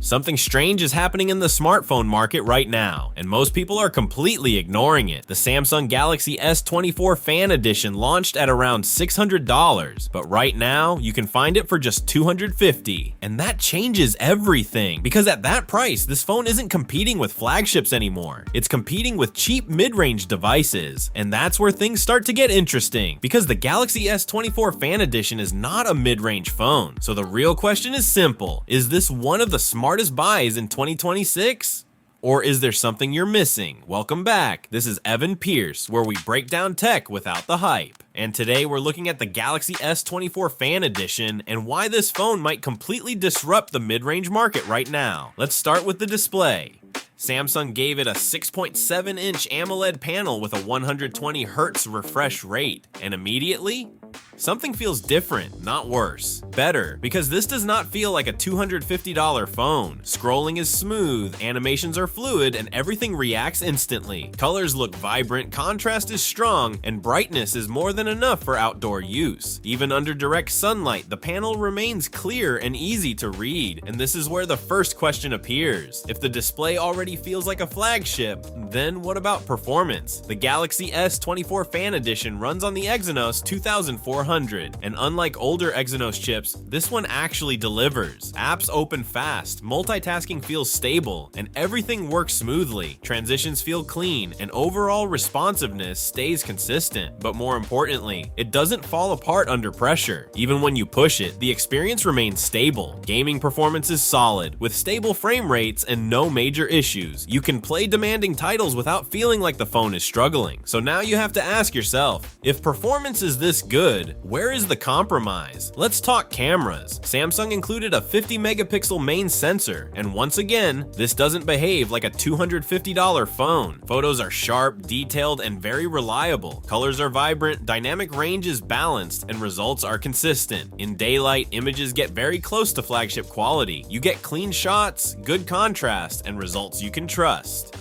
Something strange is happening in the smartphone market right now, and most people are completely ignoring it. The Samsung Galaxy S24 Fan Edition launched at around $600, but right now you can find it for just $250. And that changes everything, because at that price, this phone isn't competing with flagships anymore. It's competing with cheap mid-range devices, and that's where things start to get interesting, because the Galaxy S24 Fan Edition is not a mid-range phone. So the real question is simple: is this one of the smartest buys in 2026? Or is there something you're missing? Welcome back. This is Evan Pierce, where we break down tech without the hype. And today we're looking at the Galaxy S24 Fan Edition and why this phone might completely disrupt the mid-range market right now. Let's start with the display. Samsung gave it a 6.7-inch AMOLED panel with a 120Hz refresh rate, and immediately, something feels different, not worse. Better, because this does not feel like a $250 phone. Scrolling is smooth, animations are fluid, and everything reacts instantly. Colors look vibrant, contrast is strong, and brightness is more than enough for outdoor use. Even under direct sunlight, the panel remains clear and easy to read, and this is where the first question appears. If the display already feels like a flagship, then what about performance? The Galaxy S24 Fan Edition runs on the Exynos 2400, and unlike older Exynos chips, this one actually delivers. Apps open fast, multitasking feels stable, and everything works smoothly. Transitions feel clean, and overall responsiveness stays consistent. But more importantly, it doesn't fall apart under pressure. Even when you push it, the experience remains stable. Gaming performance is solid, with stable frame rates and no major issues. You can play demanding titles without feeling like the phone is struggling. So now you have to ask yourself, if performance is this good, where is the compromise? Let's talk cameras. Samsung included a 50-megapixel main sensor, and once again, this doesn't behave like a $250 phone. Photos are sharp, detailed, and very reliable. Colors are vibrant, dynamic range is balanced, and results are consistent. In daylight, images get very close to flagship quality. You get clean shots, good contrast, and results you can trust.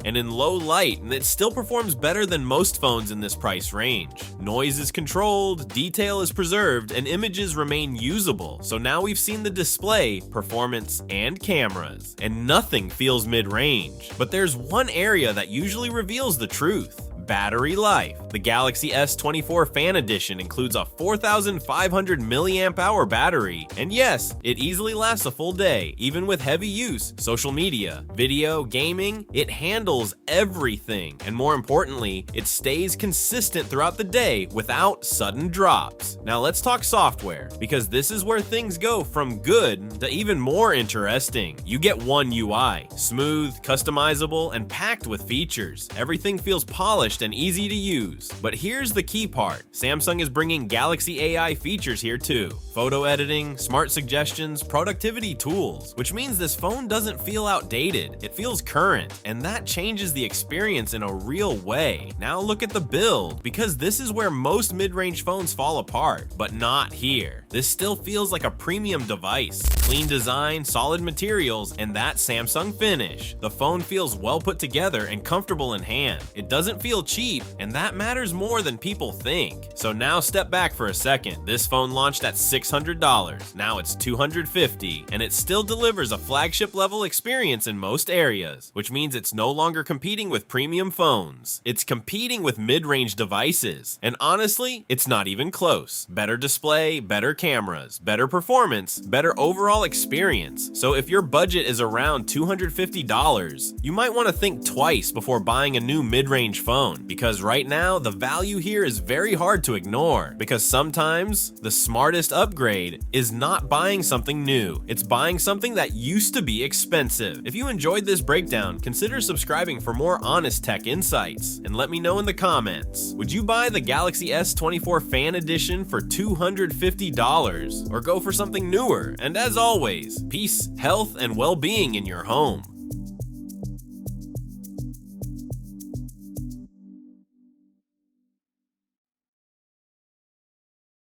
And in low light, it still performs better than most phones in this price range. Noise is controlled, detail is preserved, and images remain usable. So now we've seen the display, performance, and cameras, and nothing feels mid-range. But there's one area that usually reveals the truth: battery life. The Galaxy S24 Fan Edition includes a 4,500 mAh battery, and yes, it easily lasts a full day, even with heavy use, social media, video, gaming. It handles everything, and more importantly, it stays consistent throughout the day without sudden drops. Now let's talk software, because this is where things go from good to even more interesting. You get one UI, smooth, customizable, and packed with features. Everything feels polished and easy to use. But here's the key part: Samsung is bringing Galaxy AI features here too. Photo editing, smart suggestions, productivity tools, which means this phone doesn't feel outdated. It feels current, and that changes the experience in a real way. Now look at the build, because this is where most mid-range phones fall apart, but not here. This still feels like a premium device. Clean design, solid materials, and that Samsung finish. The phone feels well put together and comfortable in hand. It doesn't feel cheap, and that matters more than people think. So now step back for a second. This phone launched at $600, now it's $250, and it still delivers a flagship level experience in most areas, which means it's no longer competing with premium phones. It's competing with mid-range devices, and honestly, it's not even close. Better display, better cameras, better performance, better overall experience. So if your budget is around $250, you might want to think twice before buying a new mid-range phone, because right now the value here is very hard to ignore, because sometimes the smartest upgrade is not buying something new, it's buying something that used to be expensive. If you enjoyed this breakdown, consider subscribing for more honest tech insights, and let me know in the comments, would you buy the Galaxy S24 Fan Edition for $250 or go for something newer? And as always, peace, health, and well-being in your home.